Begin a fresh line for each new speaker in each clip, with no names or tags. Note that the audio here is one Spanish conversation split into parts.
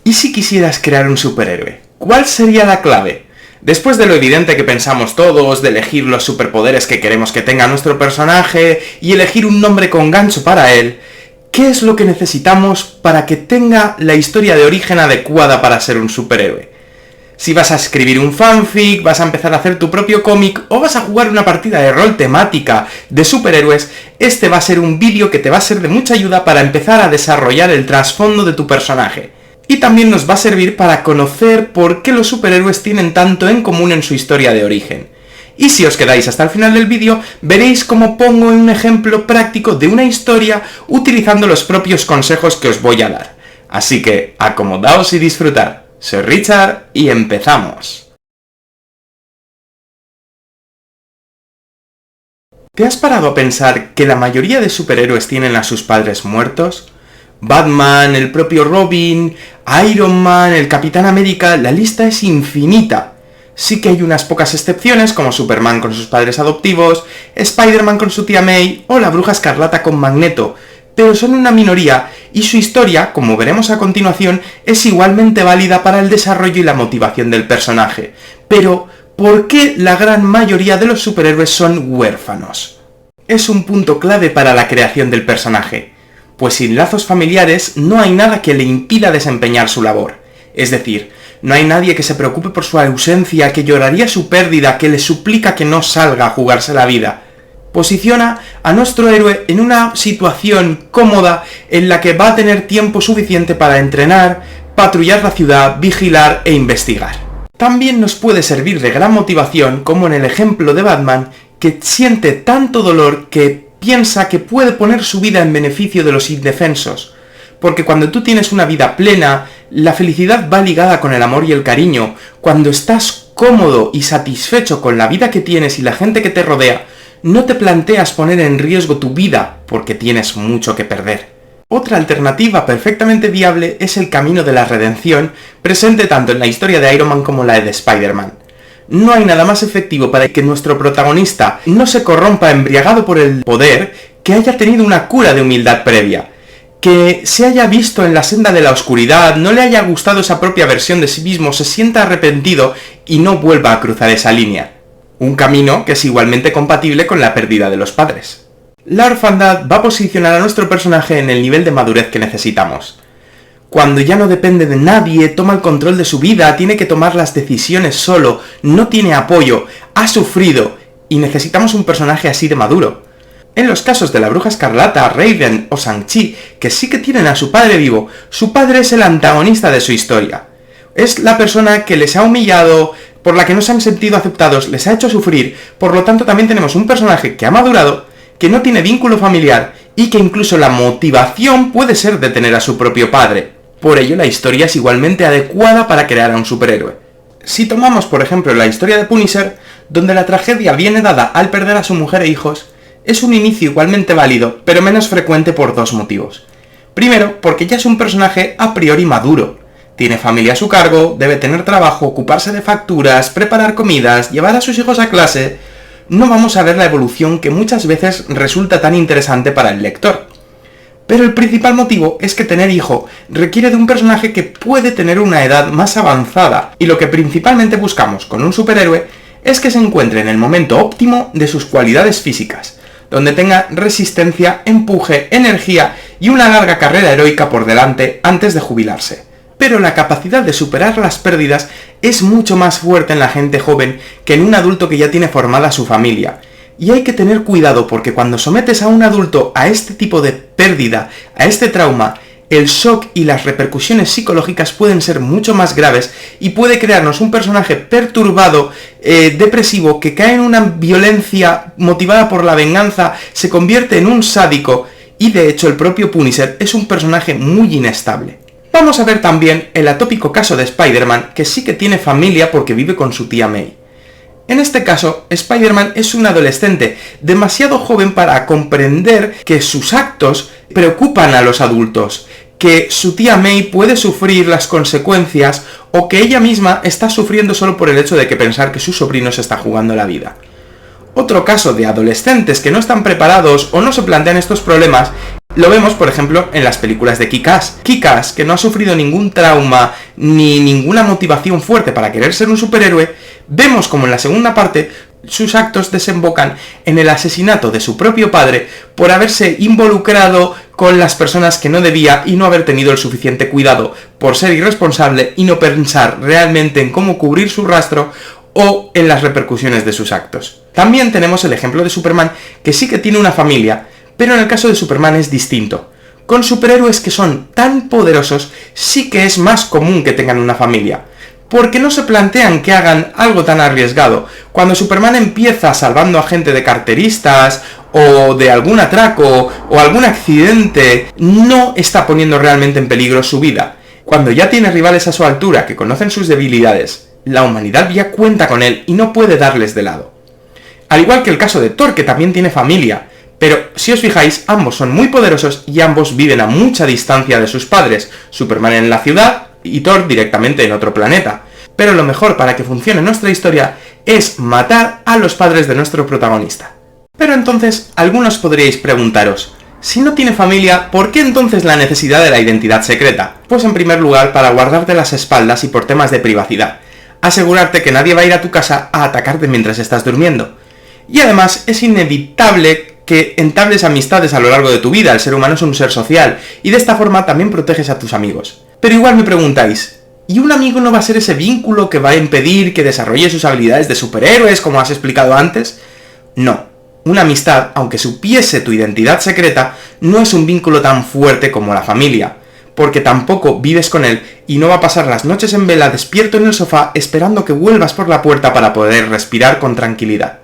¿Y si quisieras crear un superhéroe? ¿Cuál sería la clave? Después de lo evidente que pensamos todos, de elegir los superpoderes que queremos que tenga nuestro personaje y elegir un nombre con gancho para él, ¿qué es lo que necesitamos para que tenga la historia de origen adecuada para ser un superhéroe? Si vas a escribir un fanfic, vas a empezar a hacer tu propio cómic o vas a jugar una partida de rol temática de superhéroes, este va a ser un vídeo que te va a ser de mucha ayuda para empezar a desarrollar el trasfondo de tu personaje. Y también nos va a servir para conocer por qué los superhéroes tienen tanto en común en su historia de origen. Y si os quedáis hasta el final del vídeo, veréis cómo pongo un ejemplo práctico de una historia utilizando los propios consejos que os voy a dar. Así que, acomodaos y disfrutad. Soy Richard y empezamos. ¿Te has parado a pensar que la mayoría de superhéroes tienen a sus padres muertos? Batman, el propio Robin, Iron Man, el Capitán América, la lista es infinita. Sí que hay unas pocas excepciones, como Superman con sus padres adoptivos, Spider-Man con su tía May o la Bruja Escarlata con Magneto, pero son una minoría y su historia, como veremos a continuación, es igualmente válida para el desarrollo y la motivación del personaje. Pero, ¿por qué la gran mayoría de los superhéroes son huérfanos? Es un punto clave para la creación del personaje. Pues sin lazos familiares no hay nada que le impida desempeñar su labor. Es decir, no hay nadie que se preocupe por su ausencia, que lloraría su pérdida, que le suplica que no salga a jugarse la vida. Posiciona a nuestro héroe en una situación cómoda en la que va a tener tiempo suficiente para entrenar, patrullar la ciudad, vigilar e investigar. También nos puede servir de gran motivación, como en el ejemplo de Batman, que siente tanto dolor que piensa que puede poner su vida en beneficio de los indefensos, porque cuando tú tienes una vida plena, la felicidad va ligada con el amor y el cariño. Cuando estás cómodo y satisfecho con la vida que tienes y la gente que te rodea, no te planteas poner en riesgo tu vida porque tienes mucho que perder. Otra alternativa perfectamente viable es el camino de la redención, presente tanto en la historia de Iron Man como la de Spider-Man. No hay nada más efectivo para que nuestro protagonista no se corrompa embriagado por el poder que haya tenido una cura de humildad previa, que se haya visto en la senda de la oscuridad, no le haya gustado esa propia versión de sí mismo, se sienta arrepentido y no vuelva a cruzar esa línea. Un camino que es igualmente compatible con la pérdida de los padres. La orfandad va a posicionar a nuestro personaje en el nivel de madurez que necesitamos. Cuando ya no depende de nadie, toma el control de su vida, tiene que tomar las decisiones solo, no tiene apoyo, ha sufrido, y necesitamos un personaje así de maduro. En los casos de la Bruja Escarlata, Raven o Shang-Chi, que sí que tienen a su padre vivo, su padre es el antagonista de su historia. Es la persona que les ha humillado, por la que no se han sentido aceptados, les ha hecho sufrir, por lo tanto también tenemos un personaje que ha madurado, que no tiene vínculo familiar, y que incluso la motivación puede ser de tener a su propio padre. Por ello, la historia es igualmente adecuada para crear a un superhéroe. Si tomamos, por ejemplo, la historia de Punisher, donde la tragedia viene dada al perder a su mujer e hijos, es un inicio igualmente válido, pero menos frecuente por dos motivos. Primero, porque ya es un personaje a priori maduro. Tiene familia a su cargo, debe tener trabajo, ocuparse de facturas, preparar comidas, llevar a sus hijos a clase. No vamos a ver la evolución que muchas veces resulta tan interesante para el lector. Pero el principal motivo es que tener hijo requiere de un personaje que puede tener una edad más avanzada, y lo que principalmente buscamos con un superhéroe es que se encuentre en el momento óptimo de sus cualidades físicas, donde tenga resistencia, empuje, energía y una larga carrera heroica por delante antes de jubilarse. Pero la capacidad de superar las pérdidas es mucho más fuerte en la gente joven que en un adulto que ya tiene formada su familia. Y hay que tener cuidado porque cuando sometes a un adulto a este tipo de pérdida, a este trauma, el shock y las repercusiones psicológicas pueden ser mucho más graves y puede crearnos un personaje perturbado, depresivo, que cae en una violencia motivada por la venganza, se convierte en un sádico y de hecho el propio Punisher es un personaje muy inestable. Vamos a ver también el atópico caso de Spider-Man, que sí que tiene familia porque vive con su tía May. En este caso, Spider-Man es un adolescente demasiado joven para comprender que sus actos preocupan a los adultos, que su tía May puede sufrir las consecuencias o que ella misma está sufriendo solo por el hecho de que pensar que su sobrino se está jugando la vida. Otro caso de adolescentes que no están preparados o no se plantean estos problemas Lo vemos, por ejemplo, en las películas de Kick-Ass. Kick-Ass, que no ha sufrido ningún trauma ni ninguna motivación fuerte para querer ser un superhéroe, vemos como en la segunda parte sus actos desembocan en el asesinato de su propio padre por haberse involucrado con las personas que no debía y no haber tenido el suficiente cuidado, por ser irresponsable y no pensar realmente en cómo cubrir su rastro o en las repercusiones de sus actos. También tenemos el ejemplo de Superman, que sí que tiene una familia, pero en el caso de Superman es distinto. Con superhéroes que son tan poderosos, sí que es más común que tengan una familia, porque no se plantean que hagan algo tan arriesgado. Cuando Superman empieza salvando a gente de carteristas, o de algún atraco, o algún accidente, no está poniendo realmente en peligro su vida. Cuando ya tiene rivales a su altura que conocen sus debilidades, la humanidad ya cuenta con él y no puede darles de lado. Al igual que el caso de Thor, que también tiene familia, pero si os fijáis, ambos son muy poderosos y ambos viven a mucha distancia de sus padres, Superman en la ciudad y Thor directamente en otro planeta. Pero lo mejor para que funcione nuestra historia es matar a los padres de nuestro protagonista. Pero entonces, algunos podríais preguntaros, si no tiene familia, ¿por qué entonces la necesidad de la identidad secreta? Pues en primer lugar, para guardarte las espaldas y por temas de privacidad. Asegurarte que nadie va a ir a tu casa a atacarte mientras estás durmiendo. Y además, es inevitable que entables amistades a lo largo de tu vida. El ser humano es un ser social, y de esta forma también proteges a tus amigos. Pero igual me preguntáis, ¿y un amigo no va a ser ese vínculo que va a impedir que desarrolle sus habilidades de superhéroes, como has explicado antes? No. Una amistad, aunque supiese tu identidad secreta, no es un vínculo tan fuerte como la familia, porque tampoco vives con él y no va a pasar las noches en vela despierto en el sofá esperando que vuelvas por la puerta para poder respirar con tranquilidad.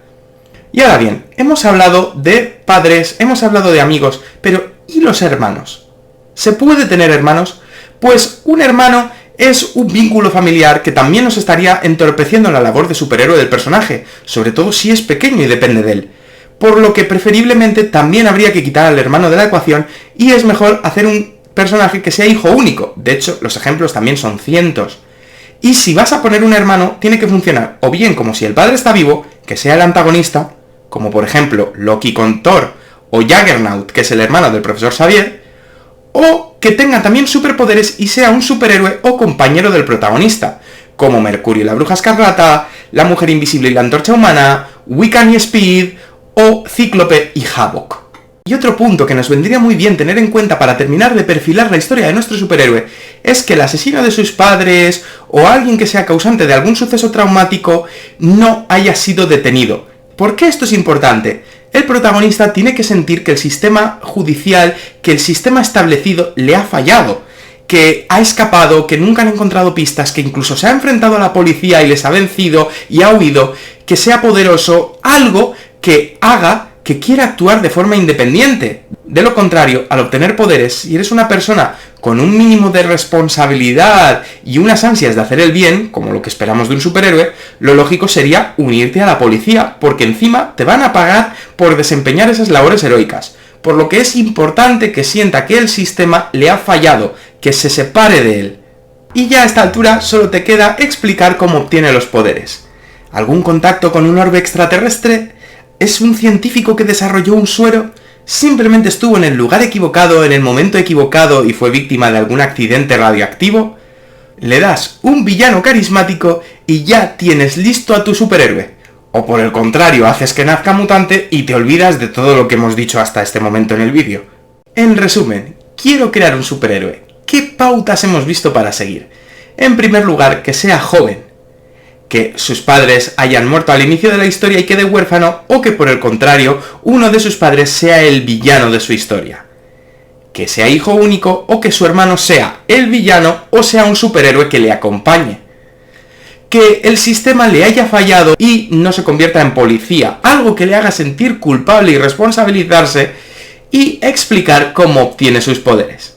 Y ahora bien, hemos hablado de padres, hemos hablado de amigos, pero ¿y los hermanos? ¿Se puede tener hermanos? Pues un hermano es un vínculo familiar que también nos estaría entorpeciendo la labor de superhéroe del personaje, sobre todo si es pequeño y depende de él. Por lo que preferiblemente también habría que quitar al hermano de la ecuación y es mejor hacer un personaje que sea hijo único. De hecho, los ejemplos también son cientos. Y si vas a poner un hermano, tiene que funcionar o bien como si el padre está vivo, que sea el antagonista, como por ejemplo Loki con Thor, o Juggernaut, que es el hermano del profesor Xavier, o que tenga también superpoderes y sea un superhéroe o compañero del protagonista, como Mercurio y la Bruja Escarlata, la Mujer Invisible y la Antorcha Humana, Wiccan y Speed, o Cíclope y Havok. Y otro punto que nos vendría muy bien tener en cuenta para terminar de perfilar la historia de nuestro superhéroe es que el asesino de sus padres o alguien que sea causante de algún suceso traumático no haya sido detenido. ¿Por qué esto es importante? El protagonista tiene que sentir que el sistema judicial, que el sistema establecido le ha fallado, que ha escapado, que nunca han encontrado pistas, que incluso se ha enfrentado a la policía y les ha vencido y ha huido, que sea poderoso, algo que haga que quiera actuar de forma independiente. De lo contrario, al obtener poderes, si eres una persona con un mínimo de responsabilidad y unas ansias de hacer el bien, como lo que esperamos de un superhéroe, lo lógico sería unirte a la policía, porque encima te van a pagar por desempeñar esas labores heroicas. Por lo que es importante que sienta que el sistema le ha fallado, que se separe de él. Y ya a esta altura solo te queda explicar cómo obtiene los poderes. ¿Algún contacto con un orbe extraterrestre? ¿Es un científico que desarrolló un suero? ¿Simplemente estuvo en el lugar equivocado, en el momento equivocado y fue víctima de algún accidente radioactivo? Le das un villano carismático y ya tienes listo a tu superhéroe. O por el contrario, haces que nazca mutante y te olvidas de todo lo que hemos dicho hasta este momento en el vídeo. En resumen, quiero crear un superhéroe. ¿Qué pautas hemos visto para seguir? En primer lugar, que sea joven. Que sus padres hayan muerto al inicio de la historia y quede huérfano, o que por el contrario, uno de sus padres sea el villano de su historia. Que sea hijo único, o que su hermano sea el villano, o sea un superhéroe que le acompañe. Que el sistema le haya fallado y no se convierta en policía, algo que le haga sentir culpable y responsabilizarse, y explicar cómo obtiene sus poderes.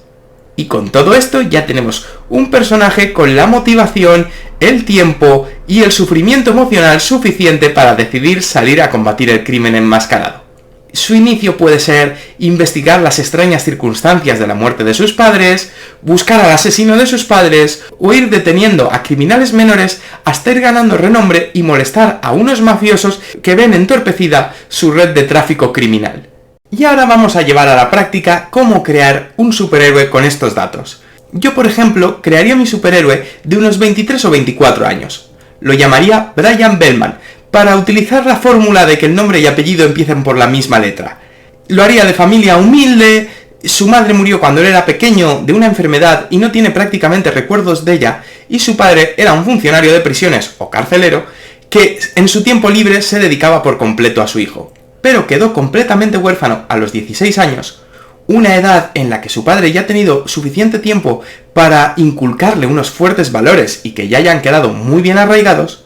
Y con todo esto ya tenemos un personaje con la motivación, el tiempo y el sufrimiento emocional suficiente para decidir salir a combatir el crimen enmascarado. Su inicio puede ser investigar las extrañas circunstancias de la muerte de sus padres, buscar al asesino de sus padres, o ir deteniendo a criminales menores hasta ir ganando renombre y molestar a unos mafiosos que ven entorpecida su red de tráfico criminal. Y ahora vamos a llevar a la práctica cómo crear un superhéroe con estos datos. Yo, por ejemplo, crearía mi superhéroe de unos 23 o 24 años. Lo llamaría Brian Bellman, para utilizar la fórmula de que el nombre y apellido empiecen por la misma letra. Lo haría de familia humilde, su madre murió cuando él era pequeño de una enfermedad y no tiene prácticamente recuerdos de ella, y su padre era un funcionario de prisiones o carcelero que en su tiempo libre se dedicaba por completo a su hijo. Pero quedó completamente huérfano a los 16 años, una edad en la que su padre ya ha tenido suficiente tiempo para inculcarle unos fuertes valores y que ya hayan quedado muy bien arraigados,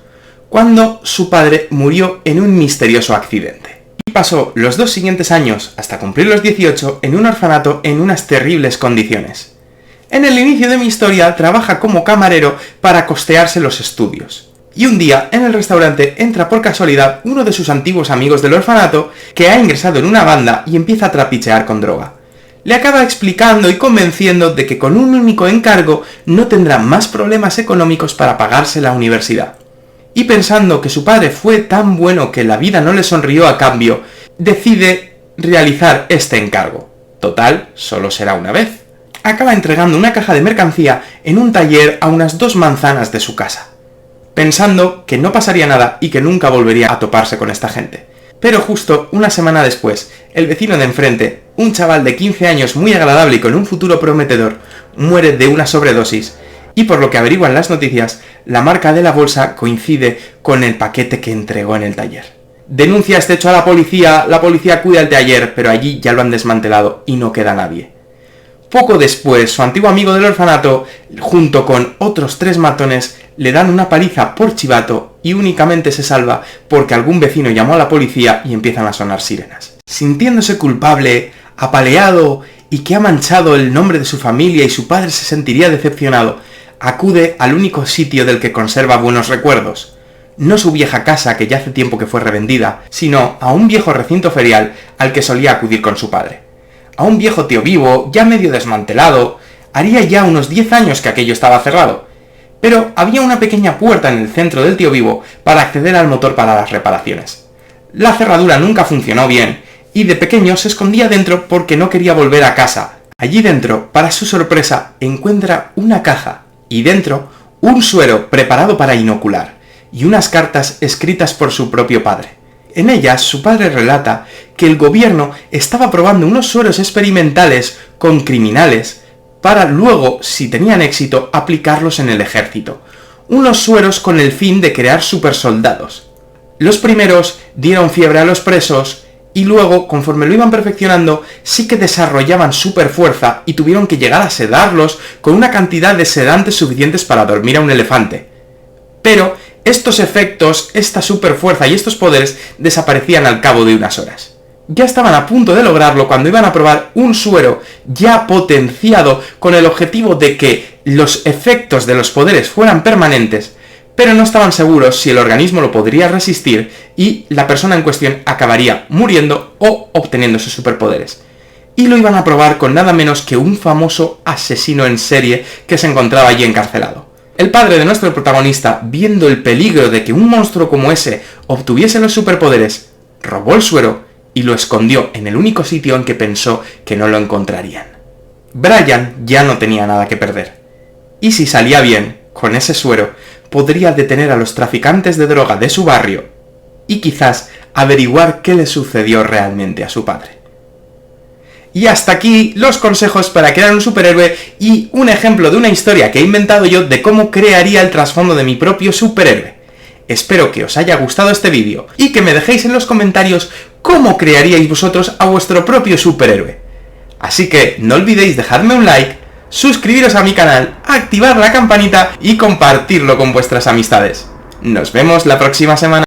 cuando su padre murió en un misterioso accidente. Y pasó los 2 siguientes años, hasta cumplir los 18, en un orfanato en unas terribles condiciones. En el inicio de mi historia trabaja como camarero para costearse los estudios. Y un día, en el restaurante, entra por casualidad uno de sus antiguos amigos del orfanato que ha ingresado en una banda y empieza a trapichear con droga. Le acaba explicando y convenciendo de que con un único encargo no tendrá más problemas económicos para pagarse la universidad. Y pensando que su padre fue tan bueno que la vida no le sonrió a cambio, decide realizar este encargo. Total, solo será una vez. Acaba entregando una caja de mercancía en un taller a unas 2 manzanas de su casa, pensando que no pasaría nada y que nunca volvería a toparse con esta gente. Pero justo una semana después, el vecino de enfrente, un chaval de 15 años muy agradable y con un futuro prometedor, muere de una sobredosis, y por lo que averiguan las noticias, la marca de la bolsa coincide con el paquete que entregó en el taller. Denuncia este hecho a la policía acude al taller, pero allí ya lo han desmantelado y no queda nadie. Poco después, su antiguo amigo del orfanato, junto con otros 3 matones, le dan una paliza por chivato y únicamente se salva porque algún vecino llamó a la policía y empiezan a sonar sirenas. Sintiéndose culpable, apaleado y que ha manchado el nombre de su familia y su padre se sentiría decepcionado, acude al único sitio del que conserva buenos recuerdos. No su vieja casa, que ya hace tiempo que fue revendida, sino a un viejo recinto ferial al que solía acudir con su padre. A un viejo tío vivo, ya medio desmantelado, haría ya unos 10 años que aquello estaba cerrado, pero había una pequeña puerta en el centro del tío vivo para acceder al motor para las reparaciones. La cerradura nunca funcionó bien, y de pequeño se escondía dentro porque no quería volver a casa. Allí dentro, para su sorpresa, encuentra una caja, y dentro, un suero preparado para inocular, y unas cartas escritas por su propio padre. En ellas, su padre relata que el gobierno estaba probando unos sueros experimentales con criminales para luego, si tenían éxito, aplicarlos en el ejército. Unos sueros con el fin de crear supersoldados. Los primeros dieron fiebre a los presos y luego, conforme lo iban perfeccionando, sí que desarrollaban superfuerza y tuvieron que llegar a sedarlos con una cantidad de sedantes suficientes para dormir a un elefante. Pero estos efectos, esta superfuerza y estos poderes desaparecían al cabo de unas horas. Ya estaban a punto de lograrlo cuando iban a probar un suero ya potenciado con el objetivo de que los efectos de los poderes fueran permanentes, pero no estaban seguros si el organismo lo podría resistir y la persona en cuestión acabaría muriendo o obteniendo sus superpoderes. Y lo iban a probar con nada menos que un famoso asesino en serie que se encontraba allí encarcelado. El padre de nuestro protagonista, viendo el peligro de que un monstruo como ese obtuviese los superpoderes, robó el suero y lo escondió en el único sitio en que pensó que no lo encontrarían. Brian ya no tenía nada que perder. Y si salía bien, con ese suero, podría detener a los traficantes de droga de su barrio y quizás averiguar qué le sucedió realmente a su padre. Y hasta aquí los consejos para crear un superhéroe y un ejemplo de una historia que he inventado yo de cómo crearía el trasfondo de mi propio superhéroe. Espero que os haya gustado este vídeo y que me dejéis en los comentarios cómo crearíais vosotros a vuestro propio superhéroe. Así que no olvidéis dejarme un like, suscribiros a mi canal, activar la campanita y compartirlo con vuestras amistades. Nos vemos la próxima semana.